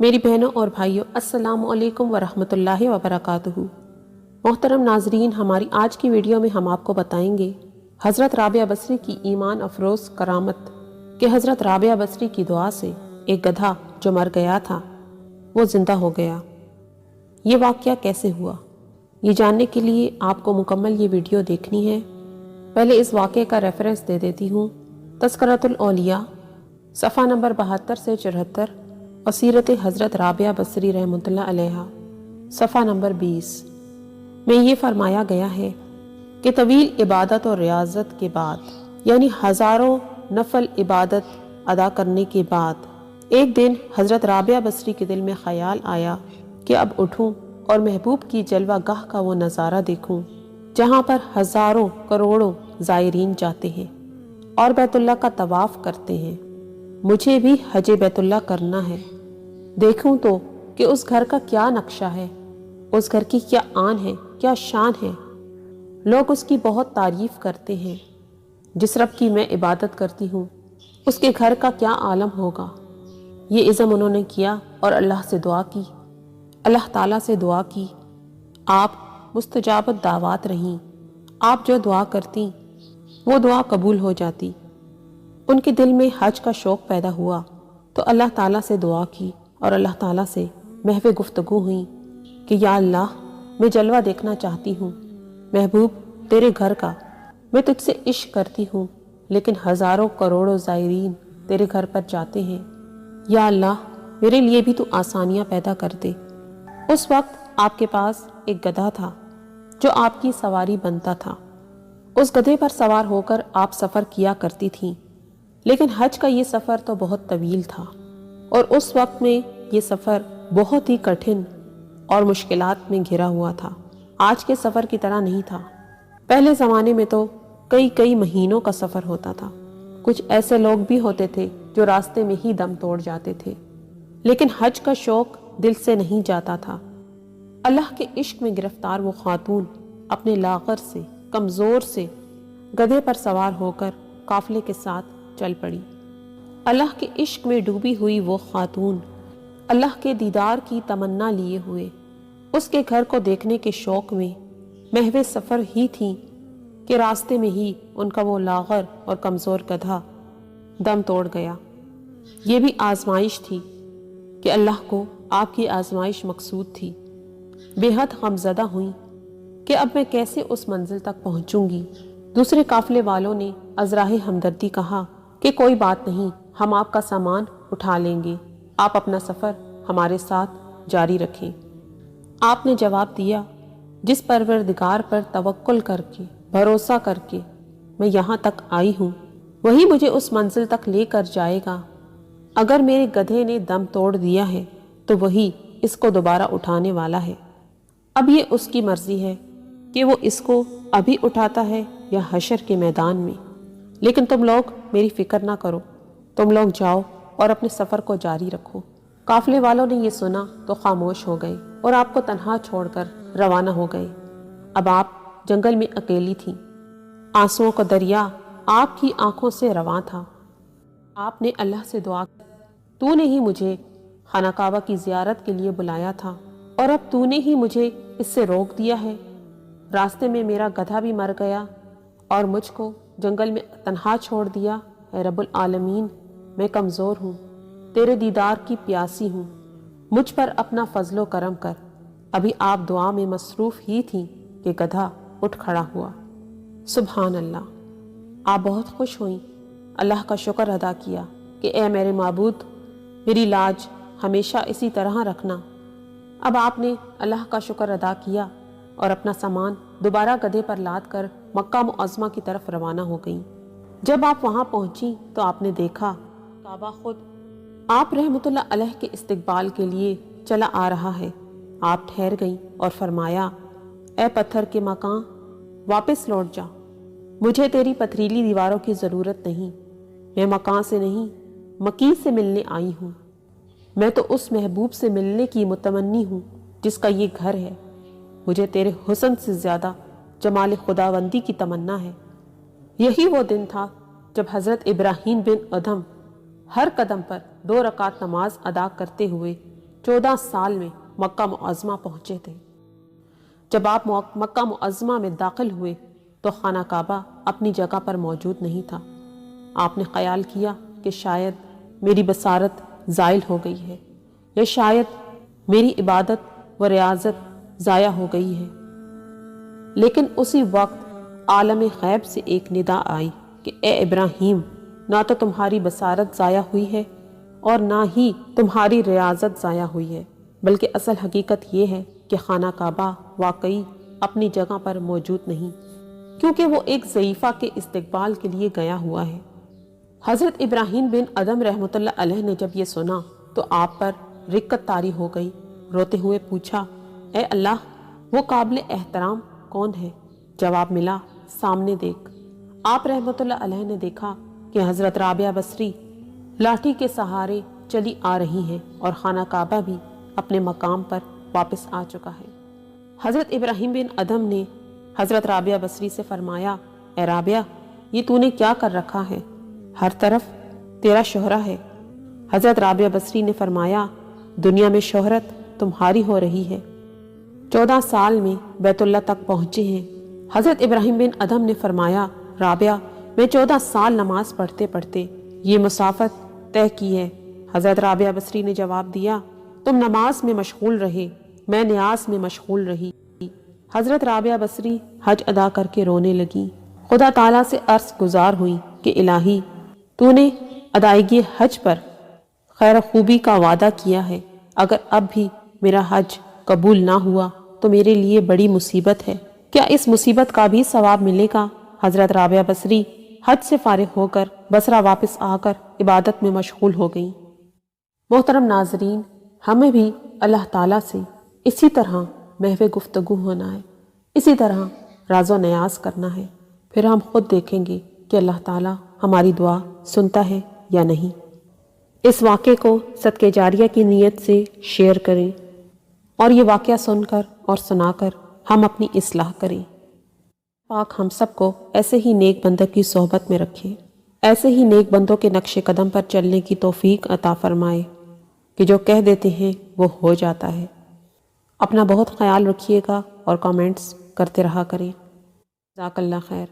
میری بہنوں اور بھائیوں، السلام علیکم ورحمۃ اللہ وبرکاتہ۔ محترم ناظرین، ہماری آج کی ویڈیو میں ہم آپ کو بتائیں گے حضرت رابعہ بصری کی ایمان افروز کرامت کہ حضرت رابعہ بصری کی دعا سے ایک گدھا جو مر گیا تھا وہ زندہ ہو گیا۔ یہ واقعہ کیسے ہوا، یہ جاننے کے لیے آپ کو مکمل یہ ویڈیو دیکھنی ہے۔ پہلے اس واقعے کا ریفرنس دے دیتی ہوں۔ تذکرۃ الاولیاء صفحہ نمبر 72 سے 74 اور سیرت حضرت رابعہ بصری رحمۃ اللہ علیہ صفحہ نمبر 20 میں یہ فرمایا گیا ہے کہ طویل عبادت اور ریاضت کے بعد، یعنی ہزاروں نفل عبادت ادا کرنے کے بعد، ایک دن حضرت رابعہ بصری کے دل میں خیال آیا کہ اب اٹھوں اور محبوب کی جلوہ گاہ کا وہ نظارہ دیکھوں جہاں پر ہزاروں کروڑوں زائرین جاتے ہیں اور بیت اللہ کا طواف کرتے ہیں۔ مجھے بھی حج بیت اللہ کرنا ہے۔ دیکھوں تو کہ اس گھر کا کیا نقشہ ہے، اس گھر کی کیا آن ہے، کیا شان ہے۔ لوگ اس کی بہت تعریف کرتے ہیں۔ جس رب کی میں عبادت کرتی ہوں اس کے گھر کا کیا عالم ہوگا۔ یہ عزم انہوں نے کیا اور اللہ سے دعا کی، اللہ تعالیٰ سے دعا کی۔ آپ مستجابت دعوات رہیں، آپ جو دعا کرتی وہ دعا قبول ہو جاتی۔ ان کے دل میں حج کا شوق پیدا ہوا تو اللہ تعالیٰ سے دعا کی اور اللہ تعالیٰ سے محو گفتگو ہوئی کہ یا اللہ، میں جلوہ دیکھنا چاہتی ہوں، محبوب تیرے گھر کا۔ میں تجھ سے عشق کرتی ہوں لیکن ہزاروں کروڑوں زائرین تیرے گھر پر جاتے ہیں۔ یا اللہ، میرے لیے بھی تو آسانیاں پیدا کر دے۔ اس وقت آپ کے پاس ایک گدھا تھا جو آپ کی سواری بنتا تھا۔ اس گدھے پر سوار ہو کر آپ سفر کیا کرتی تھیں، لیکن حج کا یہ سفر تو بہت طویل تھا اور اس وقت میں یہ سفر بہت ہی کٹھن اور مشکلات میں گھرا ہوا تھا۔ آج کے سفر کی طرح نہیں تھا۔ پہلے زمانے میں تو کئی مہینوں کا سفر ہوتا تھا۔ کچھ ایسے لوگ بھی ہوتے تھے جو راستے میں ہی دم توڑ جاتے تھے، لیکن حج کا شوق دل سے نہیں جاتا تھا۔ اللہ کے عشق میں گرفتار وہ خاتون اپنے لاغر سے، کمزور سے گدھے پر سوار ہو کر قافلے کے ساتھ چل پڑی۔ اللہ کے عشق میں ڈوبی ہوئی وہ خاتون اللہ کے دیدار کی تمنا لیے ہوئے اس کے گھر کو دیکھنے کے شوق میں محو سفر ہی تھی کہ راستے میں ہی ان کا وہ لاغر اور کمزور گدھا دم توڑ گیا۔ یہ بھی آزمائش تھی کہ اللہ کو آپ کی آزمائش مقصود تھی۔ بے حد غمزدہ ہوئیں کہ اب میں کیسے اس منزل تک پہنچوں گی۔ دوسرے قافلے والوں نے ازراہ ہمدردی کہا کہ کوئی بات نہیں، ہم آپ کا سامان اٹھا لیں گے، آپ اپنا سفر ہمارے ساتھ جاری رکھیں۔ آپ نے جواب دیا، جس پروردگار پر توکل کر کے، بھروسہ کر کے میں یہاں تک آئی ہوں، وہی مجھے اس منزل تک لے کر جائے گا۔ اگر میرے گدھے نے دم توڑ دیا ہے تو وہی اس کو دوبارہ اٹھانے والا ہے۔ اب یہ اس کی مرضی ہے کہ وہ اس کو ابھی اٹھاتا ہے یا حشر کے میدان میں۔ لیکن تم لوگ میری فکر نہ کرو، تم لوگ جاؤ اور اپنے سفر کو جاری رکھو۔ قافلے والوں نے یہ سنا تو خاموش ہو گئے اور آپ کو تنہا چھوڑ کر روانہ ہو گئے۔ اب آپ جنگل میں اکیلی تھیں۔ آنسوؤں کا دریا آپ کی آنکھوں سے رواں تھا۔ آپ نے اللہ سے دعا کی، تو نے ہی مجھے خانہ کعبہ کی زیارت کے لیے بلایا تھا اور اب تو نے ہی مجھے اس سے روک دیا ہے۔ راستے میں میرا گدھا بھی مر گیا اور مجھ کو جنگل میں تنہا چھوڑ دیا۔ اے رب العالمین، میں کمزور ہوں، تیرے دیدار کی پیاسی ہوں، مجھ پر اپنا فضل و کرم کر۔ ابھی آپ دعا میں مصروف ہی تھیں کہ گدھا اٹھ کھڑا ہوا۔ سبحان اللہ! آپ بہت خوش ہوئیں، اللہ کا شکر ادا کیا کہ اے میرے معبود، میری لاج ہمیشہ اسی طرح رکھنا۔ اب آپ نے اللہ کا شکر ادا کیا اور اپنا سامان دوبارہ گدھے پر لاد کر مکہ معظمہ کی طرف روانہ ہو گئیں۔ جب آپ وہاں پہنچی تو آپ نے دیکھا کعبہ خود آپ رحمۃ اللہ علیہ کے استقبال کے لیے چلا آ رہا ہے۔ آپ ٹھہر گئیں اور فرمایا، اے پتھر کے مکان، واپس لوٹ جا۔ مجھے تیری پتھریلی دیواروں کی ضرورت نہیں۔ میں مکان سے نہیں، مکی سے ملنے آئی ہوں۔ میں تو اس محبوب سے ملنے کی متمنی ہوں جس کا یہ گھر ہے۔ مجھے تیرے حسن سے زیادہ جمال خداوندی کی تمنا ہے۔ یہی وہ دن تھا جب حضرت ابراہیم بن ادھم ہر قدم پر 2 رکعت نماز ادا کرتے ہوئے 14 سال میں مکہ معظمہ پہنچے تھے۔ جب آپ مکہ معظمہ میں داخل ہوئے تو خانہ کعبہ اپنی جگہ پر موجود نہیں تھا۔ آپ نے خیال کیا کہ شاید میری بصارت زائل ہو گئی ہے، یا شاید میری عبادت و ریاضت ضائع ہو گئی ہے۔ لیکن اسی وقت عالم غیب سے ایک ندا آئی کہ اے ابراہیم، نہ تو تمہاری بصارت ضائع ہوئی ہے اور نہ ہی تمہاری ریاضت ضائع ہوئی ہے، بلکہ اصل حقیقت یہ ہے کہ خانہ کعبہ واقعی اپنی جگہ پر موجود نہیں، کیونکہ وہ ایک ضعیفہ کے استقبال کے لیے گیا ہوا ہے۔ حضرت ابراہیم بن ادم رحمۃ اللہ علیہ نے جب یہ سنا تو آپ پر رقت طاری ہو گئی۔ روتے ہوئے پوچھا، اے اللہ، وہ قابل احترام کون ہے؟ جواب ملا، سامنے دیکھ۔ آپ رحمۃ اللہ علیہ نے دیکھا کہ حضرت رابعہ بصری لاٹھی کے سہارے چلی آ رہی ہیں اور خانہ کعبہ بھی اپنے مقام پر واپس آ چکا ہے۔ حضرت ابراہیم بن ادم نے حضرت رابعہ بصری سے فرمایا، اے رابعہ، یہ تو نے کیا کر رکھا ہے؟ ہر طرف تیرا شہرہ ہے۔ حضرت رابعہ بصری نے فرمایا، دنیا میں شہرت تمہاری ہو رہی ہے، 14 سال میں بیت اللہ تک پہنچے ہیں۔ حضرت ابراہیم بن ادم نے فرمایا، رابعہ، میں 14 سال نماز پڑھتے پڑھتے یہ مسافت طے کی ہے۔ حضرت رابعہ بصری نے جواب دیا، تم نماز میں مشغول رہے، میں نیاز میں مشغول رہی۔ حضرت رابعہ بصری حج ادا کر کے رونے لگی، خدا تعالیٰ سے عرض گزار ہوئی کہ الہی، تو نے ادائیگی حج پر خیر خوبی کا وعدہ کیا ہے، اگر اب بھی میرا حج قبول نہ ہوا تو میرے لیے بڑی مصیبت ہے، کیا اس مصیبت کا بھی ثواب ملے گا؟ حضرت رابعہ بصری حج سے فارغ ہو کر بصرہ واپس آ کر عبادت میں مشغول ہو گئیں۔ محترم ناظرین، ہمیں بھی اللہ تعالیٰ سے اسی طرح محو گفتگو ہونا ہے، اسی طرح راز و نیاز کرنا ہے، پھر ہم خود دیکھیں گے کہ اللہ تعالیٰ ہماری دعا سنتا ہے یا نہیں۔ اس واقعے کو صدقہ جاریہ کی نیت سے شیئر کریں اور یہ واقعہ سن کر اور سنا کر ہم اپنی اصلاح کریں۔ پاک ہم سب کو ایسے ہی نیک بندوں کی صحبت میں رکھے، ایسے ہی نیک بندوں کے نقش قدم پر چلنے کی توفیق عطا فرمائے کہ جو کہہ دیتے ہیں وہ ہو جاتا ہے۔ اپنا بہت خیال رکھیے گا اور کامنٹس کرتے رہا کریں۔ جزاک اللہ خیر۔